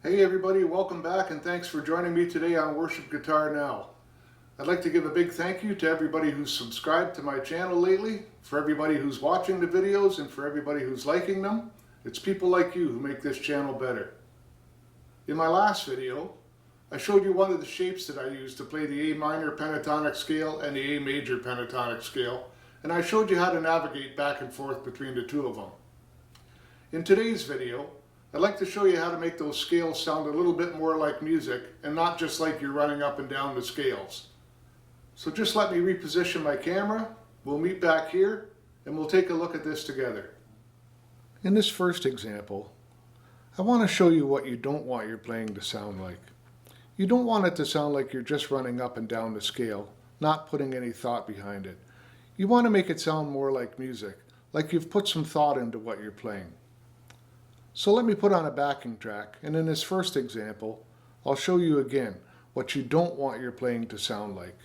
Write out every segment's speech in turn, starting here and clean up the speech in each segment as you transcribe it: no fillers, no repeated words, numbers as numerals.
Hey everybody, welcome back and thanks for joining me today on Worship Guitar Now. I'd like to give a big thank you to everybody who's subscribed to my channel lately, for everybody who's watching the videos, and for everybody who's liking them. It's people like you who make this channel better. In my last video, I showed you one of the shapes that I use to play the A minor pentatonic scale and the A major pentatonic scale, and I showed you how to navigate back and forth between the two of them. In today's video, I'd like to show you how to make those scales sound a little bit more like music and not just like you're running up and down the scales. So just let me reposition my camera, we'll meet back here, and we'll take a look at this together. In this first example, I want to show you what you don't want your playing to sound like. You don't want it to sound like you're just running up and down the scale, not putting any thought behind it. You want to make it sound more like music, like you've put some thought into what you're playing. So let me put on a backing track, and in this first example, I'll show you again what you don't want your playing to sound like.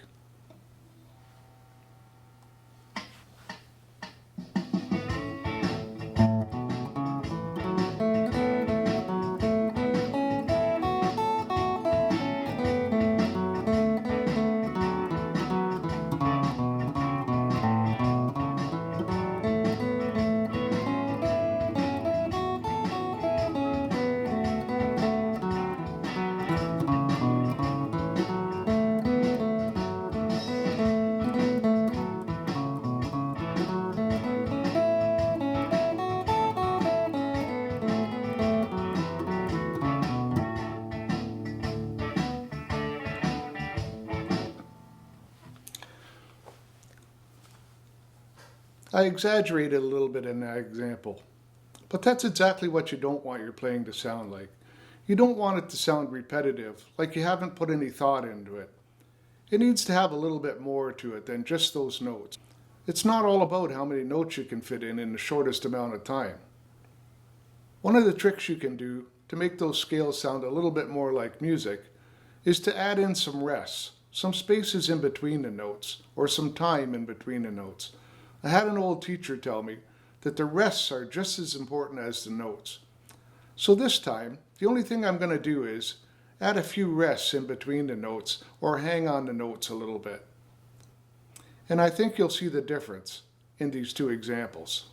I exaggerated a little bit in that example, but that's exactly what you don't want your playing to sound like. You don't want it to sound repetitive, like you haven't put any thought into it. It needs to have a little bit more to it than just those notes. It's not all about how many notes you can fit in the shortest amount of time. One of the tricks you can do to make those scales sound a little bit more like music is to add in some rests, some spaces in between the notes, or some time in between the notes. I had an old teacher tell me that the rests are just as important as the notes. So this time, the only thing I'm going to do is add a few rests in between the notes or hang on the notes a little bit. And I think you'll see the difference in these two examples.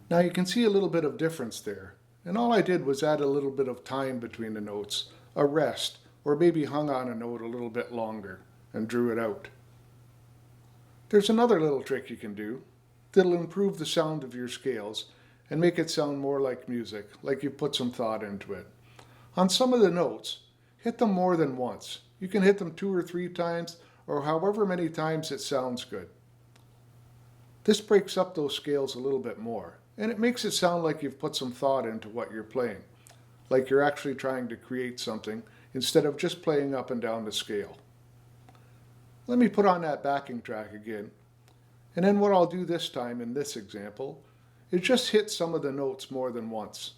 Now you can see a little bit of difference there, and all I did was add a little bit of time between the notes, a rest, or maybe hung on a note a little bit longer and drew it out. There's another little trick you can do that'll improve the sound of your scales and make it sound more like music, like you put some thought into it. On some of the notes, hit them more than once. You can hit them 2 or 3 times, or however many times it sounds good. This breaks up those scales a little bit more, and it makes it sound like you've put some thought into what you're playing, like you're actually trying to create something instead of just playing up and down the scale. Let me put on that backing track again, and then what I'll do this time in this example is just hit some of the notes more than once,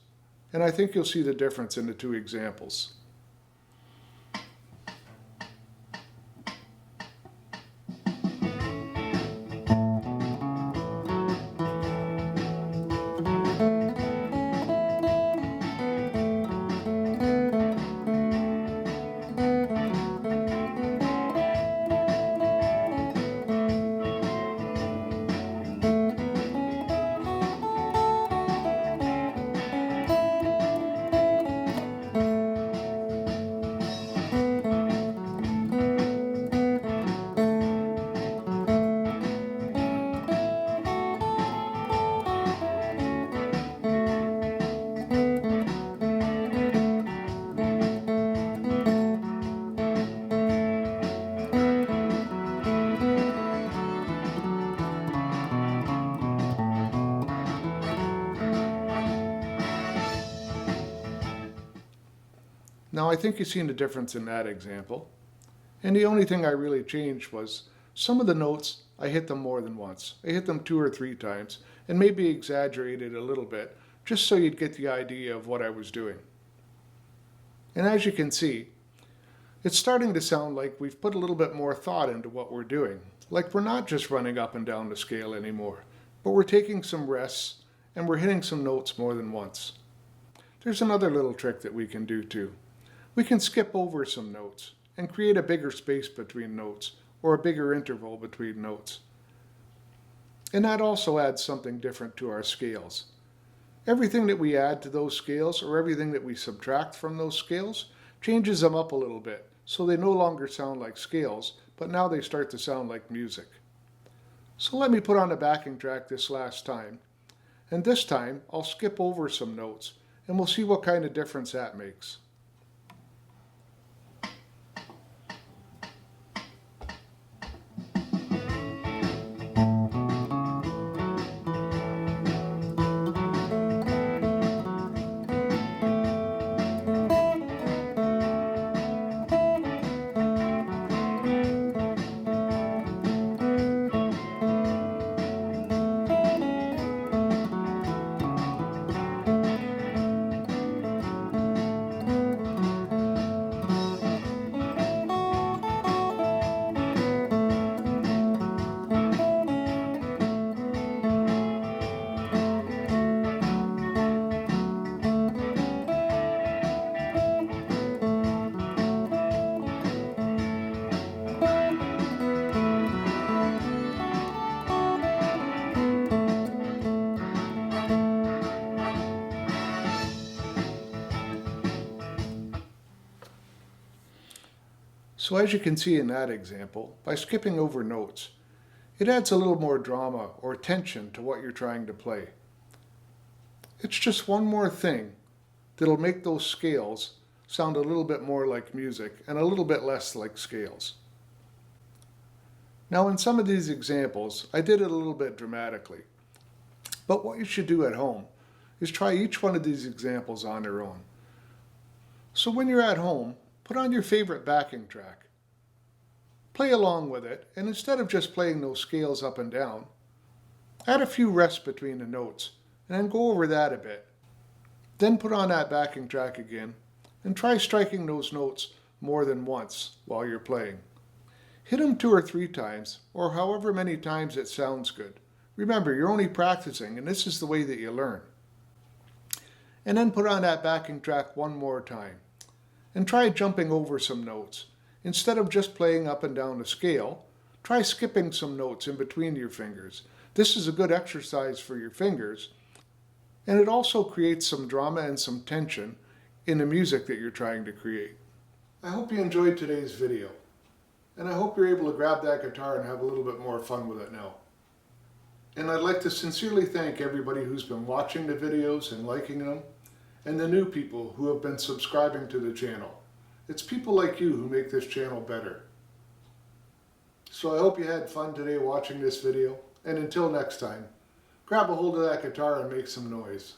and I think you'll see the difference in the two examples. Now I think you've seen the difference in that example. And the only thing I really changed was some of the notes, I hit them more than once. I hit them 2 or 3 times and maybe exaggerated a little bit just so you'd get the idea of what I was doing. And as you can see, it's starting to sound like we've put a little bit more thought into what we're doing. Like we're not just running up and down the scale anymore, but we're taking some rests and we're hitting some notes more than once. There's another little trick that we can do too. We can skip over some notes and create a bigger space between notes or a bigger interval between notes. And that also adds something different to our scales. Everything that we add to those scales or everything that we subtract from those scales changes them up a little bit so they no longer sound like scales, but now they start to sound like music. So let me put on a backing track this last time. And this time I'll skip over some notes and we'll see what kind of difference that makes. So as you can see in that example, by skipping over notes, it adds a little more drama or tension to what you're trying to play. It's just one more thing that'll make those scales sound a little bit more like music and a little bit less like scales. Now in some of these examples, I did it a little bit dramatically. But what you should do at home is try each one of these examples on their own. So when you're at home, put on your favorite backing track. Play along with it, and instead of just playing those scales up and down, add a few rests between the notes, and then go over that a bit. Then put on that backing track again, and try striking those notes more than once while you're playing. Hit them 2 or 3 times, or however many times it sounds good. Remember, you're only practicing, and this is the way that you learn. And then put on that backing track one more time. And try jumping over some notes. Instead of just playing up and down the scale, try skipping some notes in between your fingers. This is a good exercise for your fingers, and it also creates some drama and some tension in the music that you're trying to create. I hope you enjoyed today's video, and I hope you're able to grab that guitar and have a little bit more fun with it now. And I'd like to sincerely thank everybody who's been watching the videos and liking them, and the new people who have been subscribing to the channel. It's people like you who make this channel better. So I hope you had fun today watching this video, and until next time, grab a hold of that guitar and make some noise.